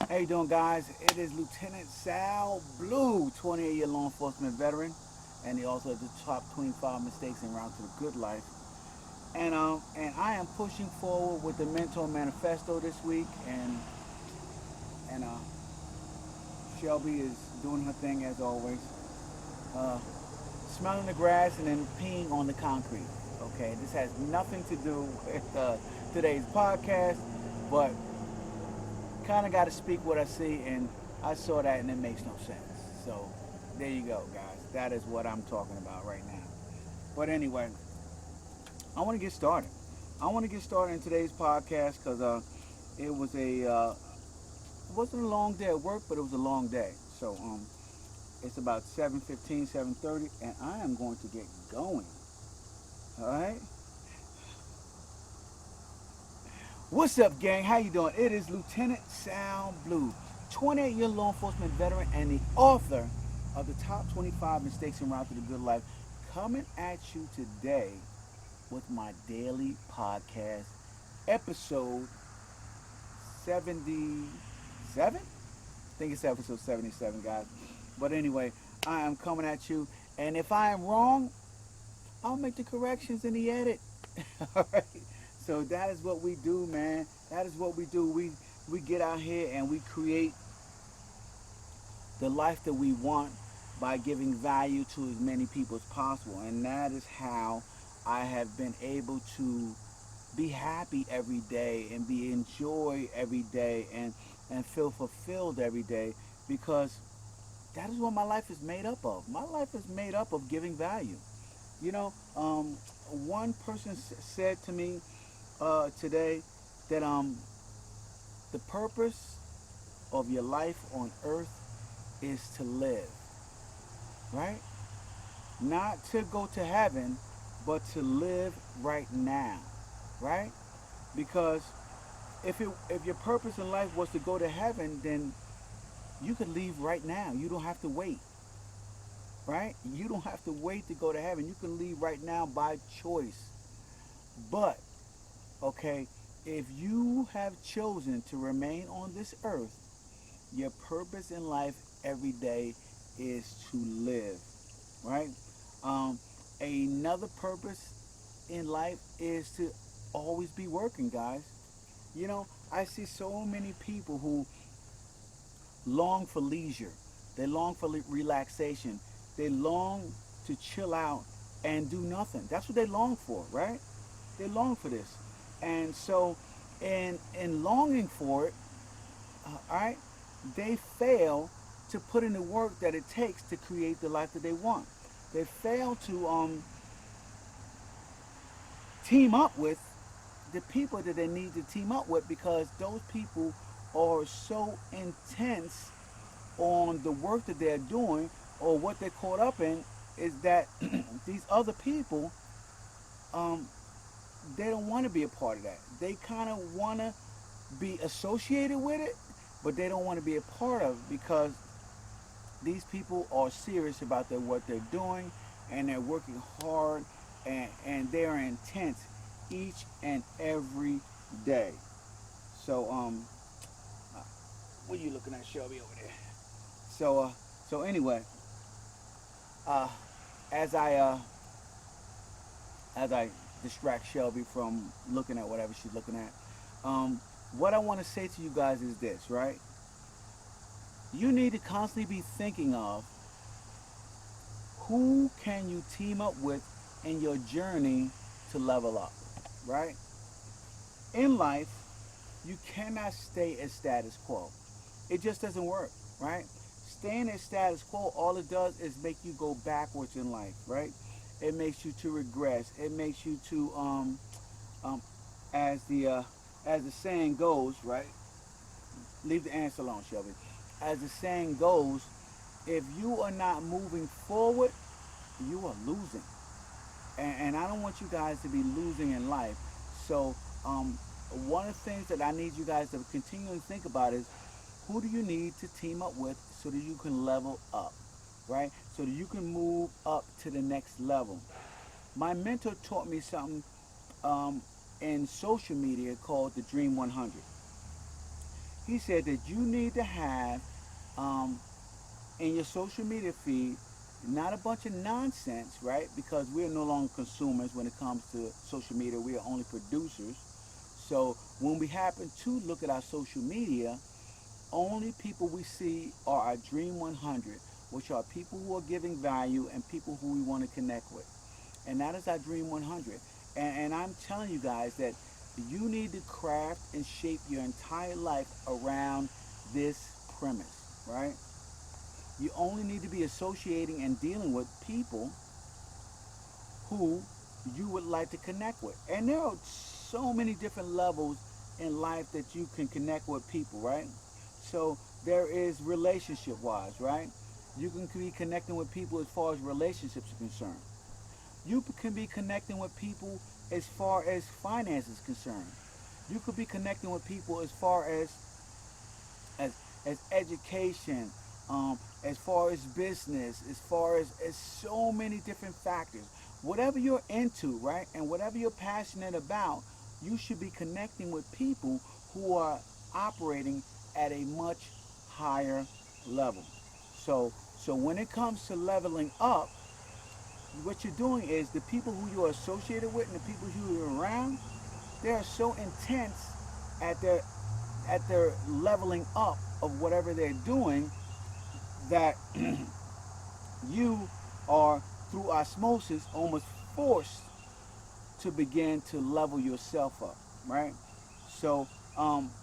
How you doing, guys? It is Lieutenant Sal Blue, 28-year law enforcement veteran, and he also has the top 25 mistakes en route to the good life. And I am pushing forward with the Mentor Manifesto this week, and Shelby is doing her thing as always, uh, smelling the grass and then peeing on the concrete. Okay, this has nothing to do with today's podcast, but kind of got to speak what I see, and I saw that, and it makes no sense. So there you go, guys. That is what I'm talking about right now. But anyway, I want to get started. I want to get started in today's podcast because it was it wasn't a long day at work, but it was a long day. So it's about 7:15, 7:30, and I am going to get going. All right. What's up, gang? How you doing? It is Lieutenant Sound Blue, 28-year law enforcement veteran and the author of the top 25 mistakes en route to the good life, coming at you today with my daily podcast, episode 77. I think it's episode 77, guys. But anyway, I am coming at you, and if I am wrong, I'll make the corrections in the edit. All right. So that is what we do, man. That is what we do. We get out here and we create the life that we want by giving value to as many people as possible. And that is how I have been able to be happy every day and be enjoy every day and feel fulfilled every day, because that is what my life is made up of. My life is made up of giving value. You know, one person said to me today that the purpose of your life on earth is to live, right? Not to go to heaven, but to live right now, right? Because if your purpose in life was to go to heaven, then you could leave right now. You don't have to wait, right? You don't have to wait to go to heaven. You can leave right now by choice. But okay, if you have chosen to remain on this earth, your purpose in life every day is to live, right? Um, Another purpose in life is to always be working, guys. You know, I see so many people who long for leisure, they long for relaxation, they long to chill out and do nothing. That's what they long for, right? They long for this. And so, in longing for it, all right, they fail to put in the work that it takes to create the life that they want. They fail to team up with the people that they need to team up with, because those people are so intense on the work that they're doing, or what they're caught up in is that these other people, um, they don't want to be a part of that. They kind of want to be associated with it, but they don't want to be a part of it, because these people are serious about what they're doing, and they're working hard, and they're intense each and every day. So uh, what are you looking at, Shelby, over there? So so anyway, uh, as I uh, as I distract Shelby from looking at whatever she's looking at, um, what I want to say to you guys is this, right? You need to constantly be thinking of who can you team up with in your journey to level up, right? In life, you cannot stay at status quo. It just doesn't work, right? Staying at status quo, all it does is make you go backwards in life, right? It makes you to regress. It makes you to um, as the saying goes, right? Leave the ants alone, Shelby. As the saying goes, if you are not moving forward, you are losing. And I don't want you guys to be losing in life. So um, one of the things that I need you guys to continue to think about is, who do you need to team up with so that you can level up, right? So that you can move up to the next level. My mentor taught me something in social media called the Dream 100. He said that you need to have um, in your social media feed not a bunch of nonsense, right? Because we're no longer consumers when it comes to social media. We are only producers. So when we happen to look at our social media, only people we see are our Dream 100, which are people who are giving value and people who we want to connect with. And that is our Dream 100. And I'm telling you guys that you need to craft and shape your entire life around this premise, right? You only need to be associating and dealing with people who you would like to connect with. And there are so many different levels in life that you can connect with people, right? So there is relationship wise, right? You can be connecting with people as far as relationships are concerned. You can be connecting with people as far as finances concerned. You could be connecting with people as far as as education, as far as business, as far as so many different factors. Whatever you're into, right, and whatever you're passionate about, you should be connecting with people who are operating at a much higher level. So when it comes to leveling up, what you're doing is the people who you're associated with and the people who you're around, they are so intense at their leveling up of whatever they're doing that you are through osmosis almost forced to begin to level yourself up, right? So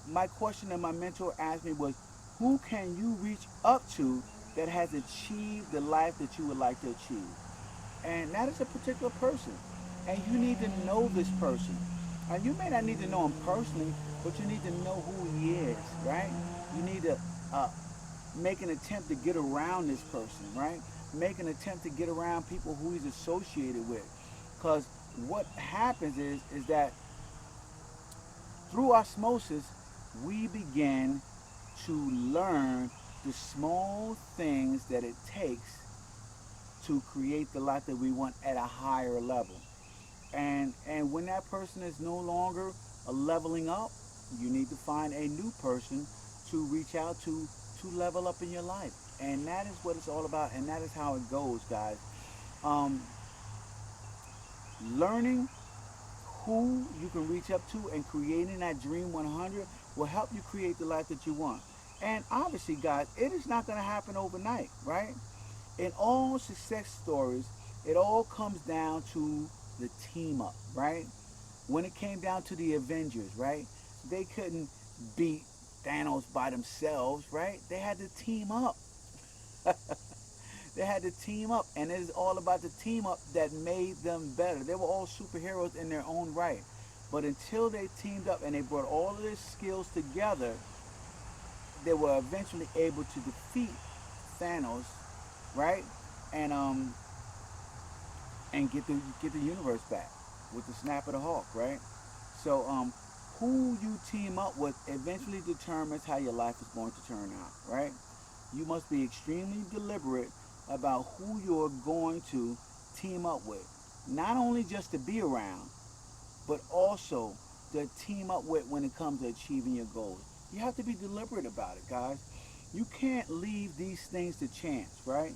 my question that my mentor asked me was, who can you reach up to that has achieved the life that you would like to achieve? And that is a particular person. And you need to know this person. And you may not need to know him personally, but you need to know who he is, right? You need to uh, make an attempt to get around this person, right? Make an attempt to get around people who he's associated with. Because what happens is that through osmosis, we begin to learn the small things that it takes to create the life that we want at a higher level. And when that person is no longer leveling up, you need to find a new person to reach out to level up in your life. And that is what it's all about, and that is how it goes, guys. Um, Learning who you can reach up to and creating that Dream 100 will help you create the life that you want. And obviously, guys, it is not going to happen overnight, right? In all success stories, it all comes down to the team up, right? When it came down to the Avengers, right? They couldn't beat Thanos by themselves, right? They had to team up. They had to team up, and it is all about the team up that made them better. They were all superheroes in their own right. But until they teamed up and they brought all of their skills together, they were eventually able to defeat Thanos, right? And get the universe back with the snap of the hawk, right? So who you team up with eventually determines how your life is going to turn out, right? You must be extremely deliberate about who you're going to team up with. Not only just to be around, but also to team up with when it comes to achieving your goals. You have to be deliberate about it, guys. You can't leave these things to chance, right?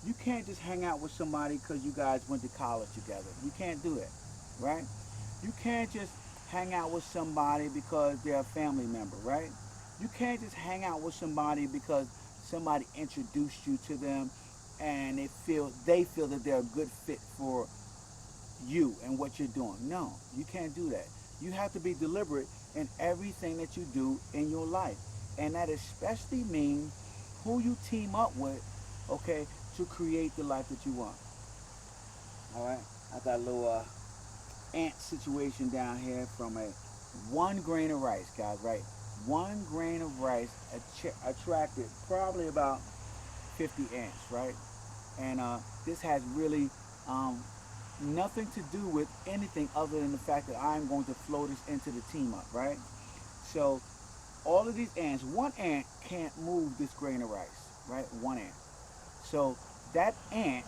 You can't just hang out with somebody because you guys went to college together. You can't do that, right? You can't just hang out with somebody because they're a family member, right? You can't just hang out with somebody because somebody introduced you to them and they feel that they're a good fit for you and what you're doing. No, you can't do that. You have to be deliberate in everything that you do in your life. And that especially means who you team up with, okay, to create the life that you want. All right? I got a little ant situation down here from a 1 grain of rice, guys, right? 1 grain of rice attracted probably about 50 ants, right? And this has really nothing to do with anything other than the fact that I'm going to flow this into the team up, right? So all of these ants, one ant can't move this grain of rice, right? One ant. So that ant